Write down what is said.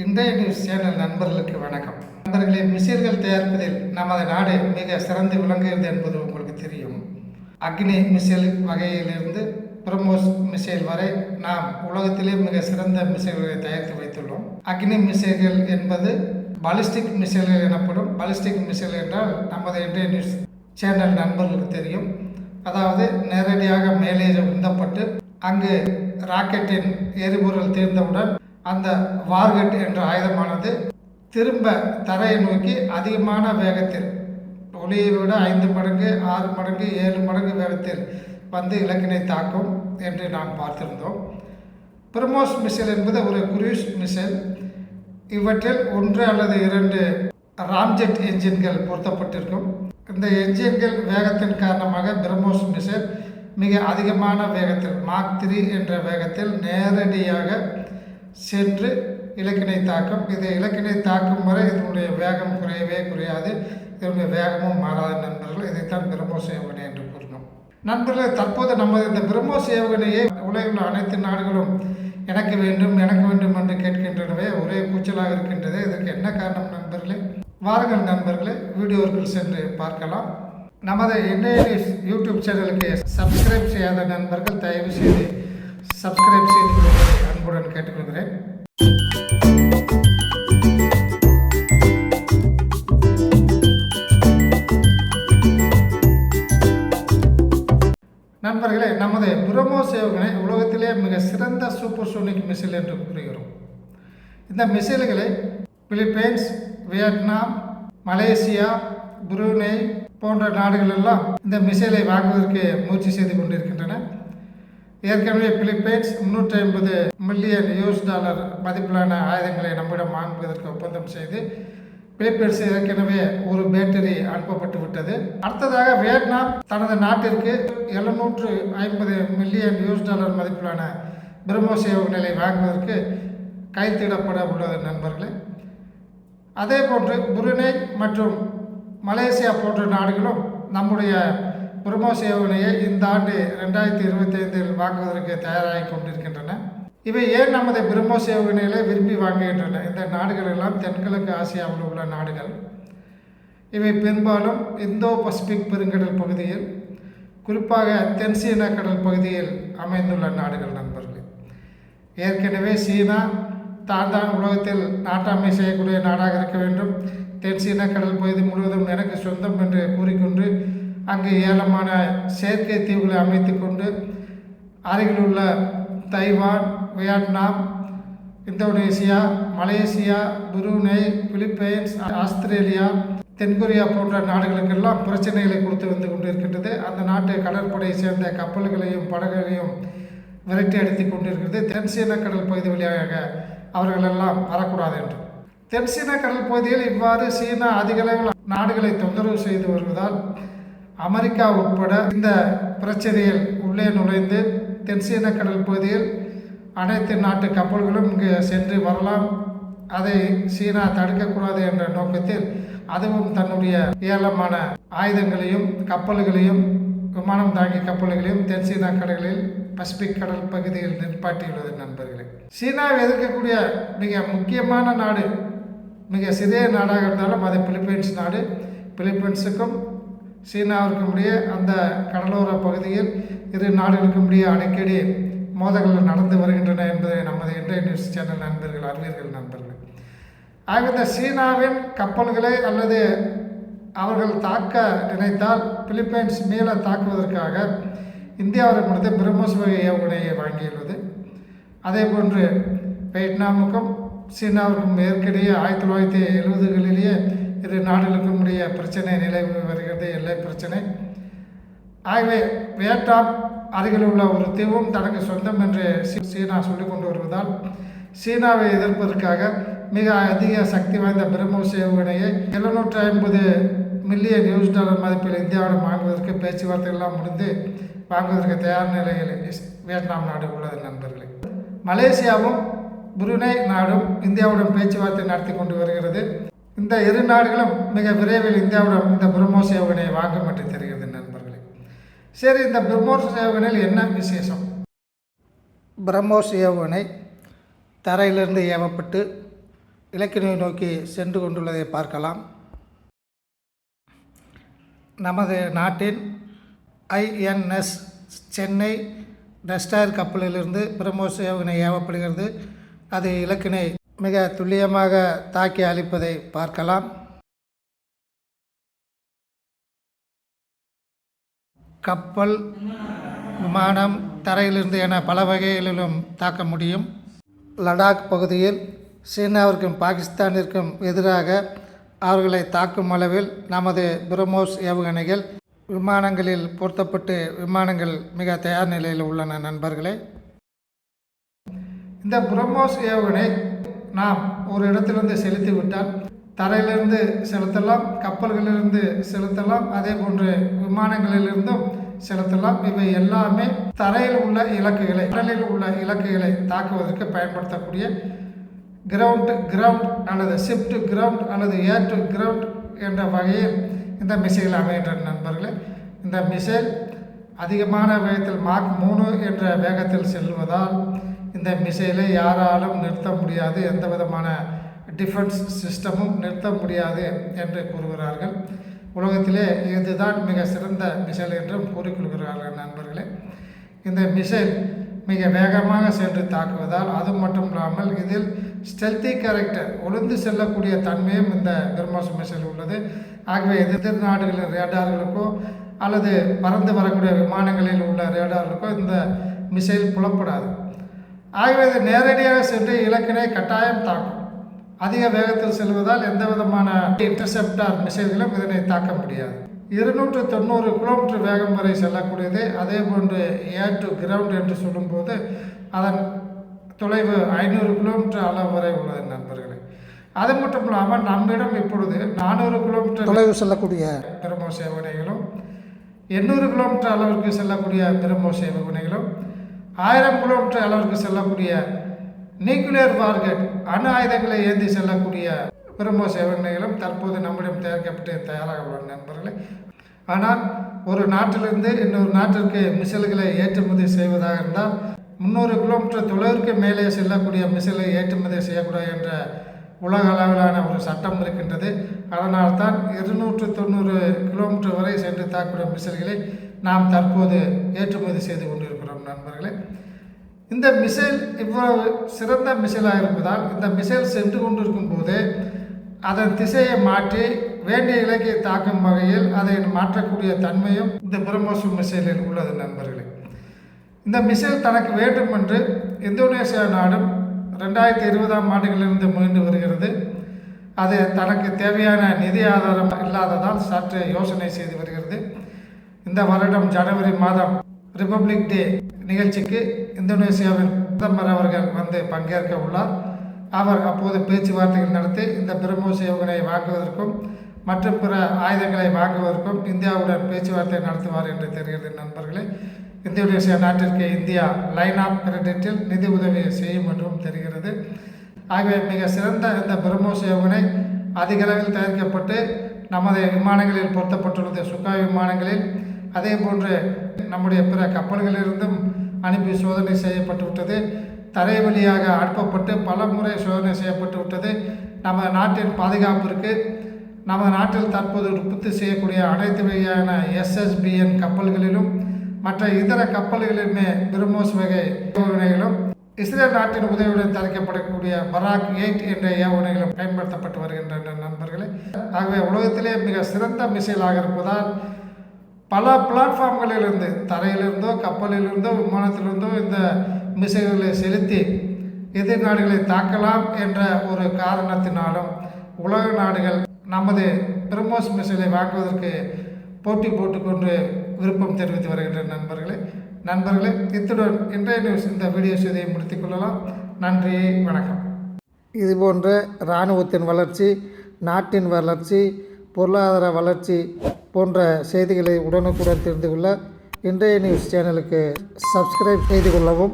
இன்றைய news channel நண்பர்களுக்கு வணக்கம். நண்பர்களே, மிசைல்கள் தயாரிப்பதில் நமது நாடு மிக சிறந்து விளங்குகிறது என்பது உங்களுக்கு தெரியும். அக்னி மிசைல் வகையிலிருந்து பிரம்மோஸ் மிசைல் வரை நாம் உலகத்திலே மிக சிறந்த மிசைல்களை தயாரித்து வைத்துள்ளோம். அக்னி மிசைல்கள் என்பது பாலிஸ்டிக் மிசைல்கள் எனப்படும். பாலிஸ்டிக் மிசைல் என்றால் நமது இன்றைய நியூஸ் சேனல் நண்பர்களுக்கு தெரியும். அதாவது நேரடியாக மேலே உந்தப்பட்டு அங்கு ராக்கெட்டின் எரிபொருள் தீர்ந்தவுடன் அந்த வார்கெட் என்ற ஆயுதமானது திரும்ப தரையை நோக்கி அதிகமான வேகத்தில், ஒளியை விட 5 மடங்கு 6 மடங்கு 7 மடங்கு வேகத்தில் வந்து இலக்கினை தாக்கும் என்று நாம் பார்த்திருந்தோம். பிரம்மோஸ் மிசைல் என்பது ஒரு குரூஸ் மிசைல். இவற்றில் 1 அல்லது 2 ராம்ஜெட் என்ஜின்கள் பொருத்தப்பட்டிருக்கும். இந்த என்ஜின்கள் வேகத்தின் காரணமாக பிரம்மோஸ் மிசைல் மிக அதிகமான வேகத்தில் மாக் 3 என்ற வேகத்தில் நேரடியாக சென்று இலக்கினை தாக்கும். இது இலக்கினை தாக்கும் வரை இதனுடைய வேகம் குறையவே குறையாது, இதனுடைய வேகமும் மாறாத நண்பர்கள். இதைத்தான் பிரம்மோஸ் ஏவுகணை என்று கூறினோம். நண்பர்களே, தற்போது நம்ம இந்த பிரம்மோஸ் ஏவுகணையை உலகில் அனைத்து நாடுகளும் எனக்கு வேண்டும் என்று கேட்கின்றனவே, ஒரே கூச்சலாக இருக்கின்றது. இதற்கு என்ன காரணம் நண்பர்களே? வாருங்கள் நண்பர்களே, வீடியோவுக்குள் சென்று பார்க்கலாம். நமது இன்றைய யூடியூப் சேனலுக்கு சப்ஸ்கிரைப் செய்யாத நண்பர்கள் தயவு செய்து சப்ஸ்கிரைப் செய்து கொள்வதை அன்புடன் கேட்டுக்கொள்கிறேன். நண்பர்களே, நமது பிரம்மோஸ் ஏவுகணை உலகத்திலே மிக சிறந்த சூப்பர்சோனிக் மிசைல் என்று கூறுகிறோம். இந்த மிசைல்களை பிலிப்பைன்ஸ், வியட்நாம், மலேசியா, புரூனே போன்ற நாடுகள் எல்லாம் இந்த மிசைலை வாங்குவதற்கு முயற்சி செய்து கொண்டிருக்கின்றன. ஏற்கனவே பிலிப்பைன்ஸ் 350 மில்லியன் US$ மதிப்பிலான ஆயுதங்களை நம்மிடம் வாங்குவதற்கு ஒப்பந்தம் செய்து பிலிப்பைன்ஸ் ஏற்கனவே ஒரு பேட்டரி அனுப்பப்பட்டு விட்டது. அடுத்ததாக வியட்நாம் தனது நாட்டிற்கு 750 மில்லியன் US$ மதிப்பிலான பிரம்மோஸ் ஏவுகணைகளை வாங்குவதற்கு கைத்திடப்பட உள்ளது நண்பர்களே. அதே போன்று புருனே மற்றும் மலேசியா போன்ற நாடுகளும் நம்முடைய பிரம்மோஸ் ஏவுகணையை இந்த ஆண்டு 2025 வாங்குவதற்கு தயாராகி கொண்டிருக்கின்றன. இவை ஏன் நமது பிரம்மோஸ் ஏவுகணைகளை விரும்பி வாங்குகின்றன? இந்த நாடுகள் எல்லாம் தென்கிழக்கு ஆசியாவில் உள்ள நாடுகள். இவை பெரும்பாலும் இந்தோ பசிபிக் பெருங்கடல் பகுதியில், குறிப்பாக தென்சீன கடல் பகுதியில் அமைந்துள்ள நாடுகள் நண்பர்கள். ஏற்கனவே சீனா தான் உலகத்தில் நாட்டாண்மை செய்யக்கூடிய நாடாக இருக்க வேண்டும், தென்சீன கடல் பகுதி முழுவதும் எனக்கு சொந்தம் என்று கூறிக்கொண்டு அங்கு ஏராளமான செயற்கை தீவுகளை அமைத்து கொண்டு அருகில் உள்ள Taiwan, Vietnam, Indonesia, Malaysia, Brunei, Philippines, Australia, தென்கொரியா போன்ற நாடுகளுக்கெல்லாம் பிரச்சனைகளை கொடுத்து வந்து கொண்டிருக்கின்றது. அந்த நாட்டு கடற்படையை சேர்ந்த கப்பல்களையும் படகுகளையும் விரட்டி அடித்து கொண்டிருக்கிறது. தென்சீன கடல் பகுதி வழியாக அவர்களெல்லாம் வரக்கூடாது என்று. தென்சீன கடல் பகுதியில் இவ்வாறு சீனா அதிக அளவில் நாடுகளை தொந்தரவு செய்து வருவதால் அமெரிக்கா உட்பட இந்த பிரச்சனையில் உள்ளே நுழைந்து தென்சீன கடல் பகுதியில் அனைத்து நாட்டு கப்பல்களும் இங்கு சென்று வரலாம், அதை சீனா தடுக்கக்கூடாது என்ற நோக்கத்தில் அதுவும் தன்னுடைய ஏராளமான ஆயுதங்களையும் கப்பல்களையும் விமானம் தாங்கி கப்பல்களையும் தென்சீனா கடலில் பசிபிக் கடல் பகுதியில் நிற்பாட்டியுள்ளது நண்பர்களே. சீனாவை எதிர்க்கக்கூடிய மிக முக்கியமான நாடு, மிக சிறிய நாடாக இருந்தாலும் அது பிலிப்பைன்ஸ் நாடு. பிலிப்பைன்ஸுக்கும் சீனாவிற்கும் இடையே அந்த கடலோர பகுதியில் இரு நாடுகளுக்கும் இடையே அடிக்கடி மோதல்கள் நடந்து வருகின்றன என்பதை நமது இன்றைய நியூஸ் சேனல் நண்பர்கள் அறிவீர்கள் நண்பர்கள். ஆக இந்த சீனாவின் கப்பல்களை அல்லது அவர்கள் தாக்க நினைத்தால் பிலிப்பைன்ஸ் மேலே தாக்குவதற்காக இந்தியாவிடமிருந்து பிரம்மோஸ் வகை ஏவுகணையை வாங்கியுள்ளது. அதே போன்று வியட்நாமுக்கும் சீனாவுக்கும் ஏற்கனவே 1970களிலேயே இரு நாடுகளுக்கும் இடையே பிரச்சனை நிலவி வருகிறது, எல்லை பிரச்சனை. ஆகவே வியட்நாம் அருகில் உள்ள ஒரு தீவும் தனக்கு சொந்தம் என்று சீனா சொல்லிக் கொண்டு வருவதால் சீனாவை எதிர்ப்பதற்காக மிக அதிக சக்தி வாய்ந்த பிரம்மோஸ் ஏவுகணையை 750 மில்லியன் US$ மதிப்பில் இந்தியாவிடம் வாங்குவதற்கு பேச்சுவார்த்தைகள்லாம் முடிந்து வாங்குவதற்கு தயார் நிலையில் வியட்நாம் நாடு உள்ளது நண்பர்களே. மலேசியாவும் புருனே நாடும் இந்தியாவுடன் பேச்சுவார்த்தை நடத்தி கொண்டு வருகிறது. இந்த இரு நாடுகளும் மிக விரைவில் இந்தியாவுடன் இந்த பிரம்மோஸ் ஏவுகணையை வாங்கும் என்று தெரிகிறது நண்பர்களே. சரி, இந்த பிரம்மோஸ் ஏவுகணையில் என்ன விசேஷம்? பிரம்மோஸ் ஏவுகணை தரையிலிருந்து ஏவப்பட்டு இலக்கினை நோக்கி சென்று கொண்டுள்ளதை பார்க்கலாம். நமது நாட்டின் INS சென்னை டெஸ்டாயர் கப்பலிலிருந்து பிரம்மோஸ் ஏவுகணை ஏவப்படுகிறது. அது இலக்கினை மிக துல்லியமாக தாக்கி அழிப்பதை பார்க்கலாம். கப்பல், விமானம், தரையிலிருந்து என பல வகைகளிலும் தாக்க முடியும். லடாக் பகுதியில் சீனாவிற்கும் பாகிஸ்தானிற்கும் எதிராக அவர்களை தாக்கும் அளவில் நமது பிரம்மோஸ் ஏவுகணைகள் விமானங்களில் பொருத்தப்பட்டு விமானங்கள் மிக தயார் நிலையில் உள்ளன. நண்பர்களே, இந்த பிரம்மோஸ் ஏவுகணை நாம் ஒரு இடத்திலிருந்து செலுத்தி விட்டால் தரையிலிருந்து செலுத்தலாம், கப்பல்களிலிருந்து செலுத்தலாம், அதே போன்று விமானங்களிலிருந்தும் செலுத்தலாம். இவை எல்லாமே தரையில் உள்ள இலக்குகளை, கடலில் உள்ள இலக்குகளை தாக்குவதற்கு பயன்படுத்தக்கூடிய கிரவுண்ட் அல்லது ஷிப் டு கிரவுண்ட் அல்லது ஏர் டு கிரவுண்ட் என்ற வகையில் இந்த மிசைல் அமைகின்றன. நண்பர்களே, இந்த மிசைல் அதிகமான வேகத்தில் மாக் 3 என்ற வேகத்தில் செல்வதால் இந்த மிசைலை யாராலும் நிறுத்த முடியாது, எந்த விதமான டிஃபென்ஸ் சிஸ்டமும் நிறுத்த முடியாது என்று கூறுகிறார்கள். உலகத்திலே இதுதான் மிக சிறந்த மிசைல் என்றும் கூறிக்கொள்கிறார்கள். நண்பர்களே, இந்த மிசைல் மிக வேகமாக சென்று தாக்குவதால் அது மட்டும் இல்லாமல் இதில் ஸ்டெல்தி கேரக்டர், ஒளிந்து செல்லக்கூடிய தன்மையும் இந்த பிரம்மோஸ் மிசைல் உள்ளது. ஆகவே எதிர் நாடுகளின் ரேடார்களுக்கோ அல்லது பறந்து வரக்கூடிய விமானங்களில் உள்ள ரேடார்களுக்கோ இந்த மிசைல் புலப்படாது. ஆகவே இது நேரடியாக சென்று இலக்கினை கட்டாயம் தாக்கும். அதிக வேகத்தில் செல்வதால் எந்த விதமான இன்டர்செப்டார் மிசைல்களும் இதனை தாக்க முடியாது. 290 கிலோமீட்டர் வேகம் வரை செல்லக்கூடியது. அதே போன்று ஏர் டு கிரவுண்ட் என்று சொல்லும்போது அதன் தொலைவு 500 கிலோமீட்டர் அளவு வரை உள்ளது. நண்பர்களே, அது மட்டும் இல்லாமல் நம்மிடம் இப்பொழுது 400 கிலோமீட்டர் தொலைவு செல்லக்கூடிய பிரம்மோஸ் ஏவுகணைகளும், 800 கிலோமீட்டர் அளவிற்கு செல்லக்கூடிய பிரம்மோஸ் ஏவுகணைகளும், 1000 கிலோமீட்டர் அளவிற்கு செல்லக்கூடிய நியூக்ளியர் வார்கெட், அணு ஆயுதங்களை ஏந்தி செல்லக்கூடிய பிரம்மோஸ் ஏவுகணைகளும் தற்போது நம்மிடம் தயாரிக்கப்பட்டு தயாராக உள்ளன. நண்பர்களே, ஆனால் ஒரு நாட்டிலிருந்து இன்னொரு நாட்டிற்கு மிசைல்களை ஏற்றுமதி செய்வதாக இருந்தால் 300 கிலோமீட்டர் தொலைவிற்கு மேலே செல்லக்கூடிய மிசைலை ஏற்றுமதி செய்யக்கூடாது என்ற உலக அளவிலான ஒரு சட்டம் இருக்கின்றது. அதனால்தான் 290 கிலோமீட்டர் வரை சென்று தாக்கக்கூடிய மிசைல்களை நாம் தற்போது ஏற்றுமதி செய்து கொண்டிருக்கிறோம். நண்பர்களே, இந்த மிசைல் இவ்வளவு சிறந்த மிசைலாக இருப்பதால் இந்த மிசைல் சென்று கொண்டிருக்கும் போது அதன் திசையை மாற்றி வேண்டிய இலக்கை தாக்கும் வகையில் அதை மாற்றக்கூடிய தன்மையும் இந்த பிரம்மோஸ் மிசைலில் உள்ளது. நண்பர்களே, இந்த மிசைல் தனக்கு வேண்டும் என்று இந்தோனேசியா நாடும் 2020ஆம் ஆண்டுகளிலிருந்து முயன்று வருகிறது. அது தனக்கு தேவையான நிதி ஆதாரம் இல்லாததால் சற்று யோசனை செய்து வருகிறது. இந்த வருடம் ஜனவரி மாதம் ரிபப்ளிக் டே நிகழ்ச்சிக்கு இந்தோனேசியாவின் பிரதமர் அவர்கள் வந்து பங்கேற்க உள்ளார். அவர் அப்போது பேச்சுவார்த்தைகள் நடத்தி இந்த பிரம்மோஸ் ஏவுகணையை வாங்குவதற்கும் மற்றும் பிற ஆயுதங்களை வாங்குவதற்கும் இந்தியாவுடன் பேச்சுவார்த்தை நடத்துவார் என்று தெரிகிறது. நண்பர்களே, இந்தோனேசியா நாட்டிற்கு இந்தியா லைன் ஆஃப் கிரெடிட்டில் நிதி உதவி செய்யும் என்றும் தெரிகிறது. ஆகவே மிக சிறந்த இந்த பிரம்மோஸ் ஏவுகணை அதிக அளவில் தயாரிக்கப்பட்டு நமது விமானங்களில் பொருத்தப்பட்டுள்ளது. சுகாய் விமானங்களில், அதே போன்று நம்முடைய பிற கப்பல்களிலிருந்தும் அனுப்பி சோதனை செய்யப்பட்டு விட்டது. தரை வழியாக அனுப்பப்பட்டு பல முறை சோதனை செய்யப்பட்டு விட்டது. நமது நாட்டின் பாதுகாப்பிற்கு நமது நாட்டில் தற்போது உற்பத்தி செய்யக்கூடிய அனைத்து வகையான SSBN கப்பல்களிலும் மற்ற இதர கப்பல்களிலுமே பிரம்மோஸ் வகை ஏவுகணைகளும் இஸ்ரேல் நாட்டின் உதவியுடன் தயாரிக்கப்படக்கூடிய பராக் 8 என்ற ஏவுகணைகளும் பயன்படுத்தப்பட்டு வருகின்றன. நண்பர்களே, ஆகவே உலகத்திலே மிக சிறந்த மிசைலாக இருப்பதால் பல பிளாட்ஃபார்ம்களிலிருந்து, தரையிலிருந்தோ கப்பலிலிருந்தோ விமானத்திலிருந்தோ இந்த மிசைல்களை செலுத்தி எதிர் நாடுகளை தாக்கலாம் என்ற ஒரு காரணத்தினாலும் உலக நாடுகள் நமது பிரம்மோஸ் மிசைலை வாங்குவதற்கு போட்டி போட்டுக்கொண்டு விருப்பம் தெரிவித்து வருகின்றன. நண்பர்களே, இத்துடன் இன்றைய நியூஸ் இந்த வீடியோ செய்தியை முடித்துக் கொள்ளலாம். நன்றி, வணக்கம். இதுபோன்ற இராணுவத்தின் வளர்ச்சி, நாட்டின் வளர்ச்சி, பொருளாதார வளர்ச்சி போன்ற செய்திகளை உடனுக்குடன் தெரிந்து கொள்ள இன்றைய நியூஸ் சேனலுக்கு சப்ஸ்கிரைப் செய்து கொள்ளவும்.